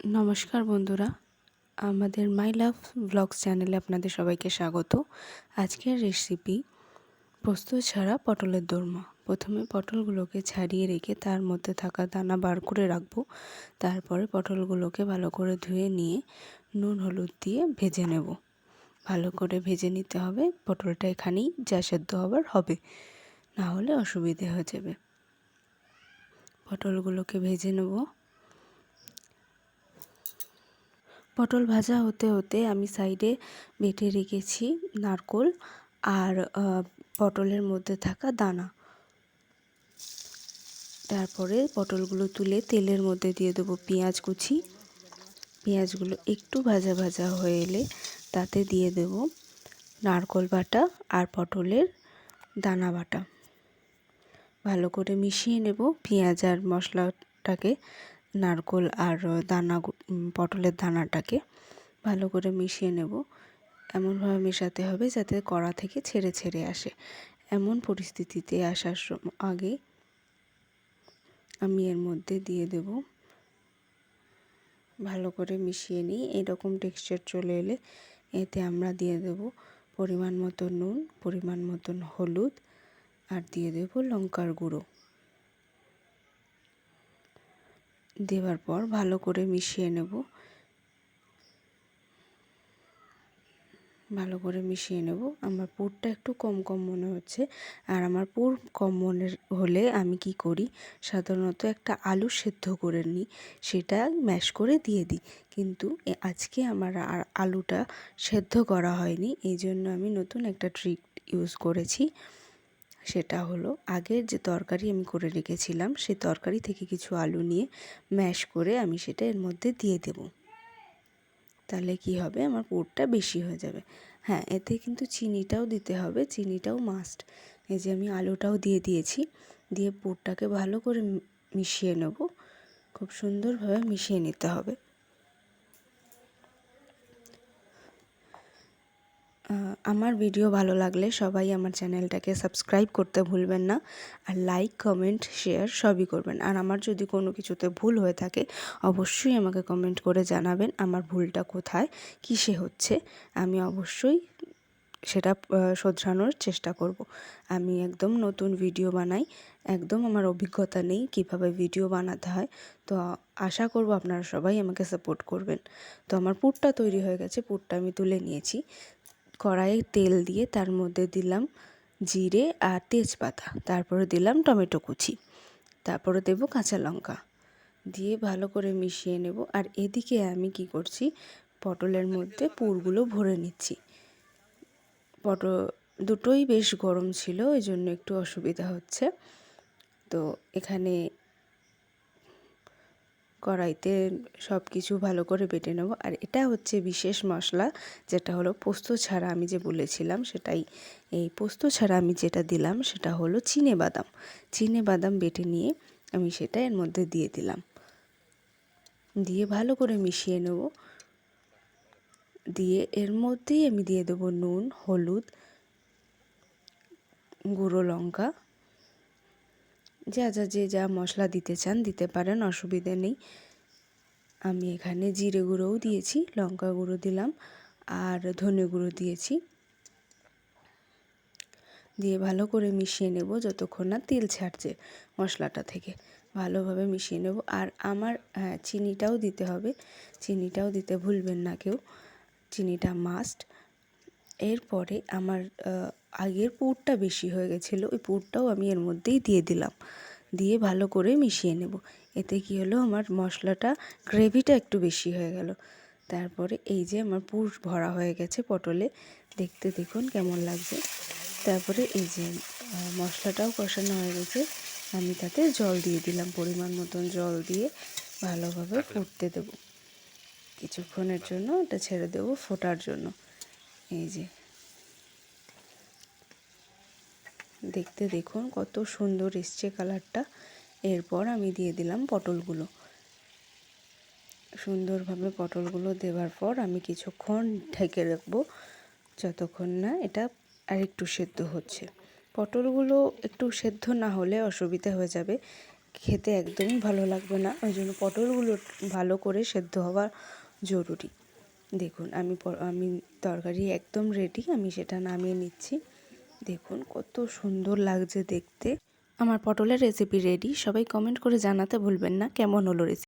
নমস্কার বন্ধুরা, আমাদের মাই লাভ ব্লগস চ্যানেলে আপনাদের সবাইকে স্বাগত। আজকের রেসিপি পোস্ত ছাড়া পটলের দোরমা। প্রথমে পটলগুলোকে ছাড়িয়ে রেখে তার মধ্যে থাকা দানা বার করে রাখবো। তারপরে পটলগুলোকে ভালো করে ধুয়ে নিয়ে নুন হলুদ দিয়ে ভেজে নেব। ভালো করে ভেজে নিতে হবে, পটলটা এখানেই যা সেদ্ধ হবার হবে, না হলে অসুবিধে হয়ে যাবে। পটলগুলোকে ভেজে নেব। পটল ভাজা হতে হতে আমি সাইডে বেটে রেখেছি নারকোল আর পটলের মধ্যে থাকা দানা। তারপরে পটলগুলো তুলে তেলের মধ্যে দিয়ে দেবো পেঁয়াজ কুচি। পেঁয়াজগুলো একটু ভাজা ভাজা হয়ে এলে তাতে দিয়ে দেব নারকোল বাটা আর পটলের দানা বাটা। ভালো করে মিশিয়ে নেব পেঁয়াজ আর মশলাটাকে, নারকোল আর পটলের দানাটাকে ভালো করে মিশিয়ে নেব। এমনভাবে মেশাতে হবে যাতে কড়া থেকে ছেড়ে ছেড়ে আসে। এমন পরিস্থিতিতে আসার আগে আমি এর মধ্যে দিয়ে দেব, ভালো করে মিশিয়ে নিই। এরকম টেক্সচার চলে এলে এতে আমরা দিয়ে দেব পরিমাণ মতো নুন, পরিমাণ মতন হলুদ আর দিয়ে দেব লঙ্কার গুঁড়ো। দেওয়ার পর ভালো করে মিশিয়ে নেব। ভালো করে মিশিয়ে নেব। আমার পুরটা একটু কম কম মনে হচ্ছে, আর আমার পুর কম মনে হলে আমি কি করি, সাধারণত একটা আলু সেদ্ধ করে নিই, সেটা ম্যাশ করে দিয়ে দিই। কিন্তু আজকে আমার আলুটা সেদ্ধ করা হয়নি, এই জন্য আমি নতুন একটা ট্রিক ইউজ করেছি। সেটা হলো, আগের যে তরকারি আমি করে রেখেছিলাম সেই তরকারি থেকে কিছু আলু নিয়ে ম্যাশ করে আমি সেটা এর মধ্যে দিয়ে দেবো। তাহলে কি হবে, আমার পুরটা বেশি হয়ে যাবে। হ্যাঁ, এতে কিন্তু চিনিটাও দিতে হবে, চিনিটাও মাস্ট। এই যে আমি আলুটাও দিয়ে দিয়েছি, দিয়ে পুরটাকে ভালো করে মিশিয়ে নেব। খুব সুন্দরভাবে মিশিয়ে নিতে হবে। আমার ভিডিও ভালো লাগলে সবাই আমার চ্যানেলটাকে সাবস্ক্রাইব করতে ভুলবেন না, আর লাইক কমেন্ট শেয়ার সবই করবেন। আর আমার যদি কোনো কিছুতে ভুল হয়ে থাকে অবশ্যই আমাকে কমেন্ট করে জানাবেন আমার ভুলটা কোথায়, কিসে হচ্ছে। আমি অবশ্যই সেটা শোধরানোর চেষ্টা করব। আমি একদম নতুন ভিডিও বানাই, একদম আমার অভিজ্ঞতা নেই কিভাবে ভিডিও বানাতে হয়। তো আশা করব আপনারা সবাই আমাকে সাপোর্ট করবেন। তো আমার পুরটা তৈরি হয়ে গেছে, পুরটা আমি তুলে নিয়েছি। কড়াইয়ে তেল দিয়ে তার মধ্যে দিলাম জিরে আর তেজপাতা, তারপরে দিলাম টমেটো কুচি, তারপরে দেব কাঁচা লঙ্কা, দিয়ে ভালো করে মিশিয়ে নেব। আর এদিকে আমি কি করছি, পটলের মধ্যে পুরগুলো ভরে নিচ্ছি। দুটোই বেশ গরম ছিল, ওই জন্য একটু অসুবিধা হচ্ছে। তো এখানে কড়াইতে সব কিছু ভালো করে বেটে নেব। আর এটা হচ্ছে বিশেষ মশলা, যেটা হলো পোস্ত ছাড়া আমি যে বলেছিলাম সেটাই। এই পোস্ত ছাড়া আমি যেটা দিলাম সেটা হলো বাদাম বেটে নিয়ে আমি সেটা এর মধ্যে দিয়ে দিলাম, দিয়ে ভালো করে মিশিয়ে নেব। দিয়ে এর মধ্যেই আমি দিয়ে দেবো নুন, হলুদ, গুঁড়ো লঙ্কা, যে যা মশলা দিতে চান দিতে পারেন, অসুবিধে নেই। আমি এখানে জিরে গুঁড়োও দিয়েছি, লঙ্কা গুঁড়ো দিলাম আর ধনে গুঁড়ো দিয়েছি। দিয়ে ভালো করে মিশিয়ে নেব যতক্ষণ না তেল ছাড়ছে মশলাটা থেকে, ভালোভাবে মিশিয়ে নেব। আর আমার চিনিটাও দিতে হবে, চিনিটাও দিতে ভুলবেন না কেউ, চিনিটা মাস্ট। এরপরে আমার আগের পুরটা বেশি হয়ে গেছিলো, ওই পুরটাও আমি এর মধ্যেই দিয়ে দিলাম, দিয়ে ভালো করে মিশিয়ে নেব। এতে কি হলো, আমার মশলাটা গ্রেভিটা একটু বেশি হয়ে গেল। তারপরে এই যে আমার পুর ভরা হয়ে গেছে পটলে, দেখতে দেখুন কেমন লাগছে। তারপরে এই যে মশলাটাও কষানো হয়ে গেছে, আমি তাতে জল দিয়ে দিলাম, পরিমাণ মতন জল দিয়ে ভালোভাবে ফুটতে দেব কিছুক্ষণের জন্য। এটা ছেড়ে দেব ফোটার জন্য। এই যে দেখতে দেখুন কত সুন্দর এসছে কালারটা। এরপর আমি দিয়ে দিলাম পটলগুলো। সুন্দরভাবে পটলগুলো দেওয়ার পর আমি কিছুক্ষণ ঢেকে রাখবো, যতক্ষণ না এটা আরেকটু সেদ্ধ হচ্ছে। পটলগুলো একটু সেদ্ধ না হলে অসুবিধা হয়ে যাবে, খেতে একদমই ভালো লাগবে না। ওই জন্য পটলগুলো ভালো করে সেদ্ধ হওয়া জরুরি। দেখুন আমি তরকারি একদম রেডি, আমি সেটা নামিয়ে নিচ্ছি। দেখুন কত সুন্দর লাগছে দেখতে। আমার পটলের রেসিপি রেডি। সবাই কমেন্ট করে জানাতে ভুলবেন না কেমন হলো রেসিপি।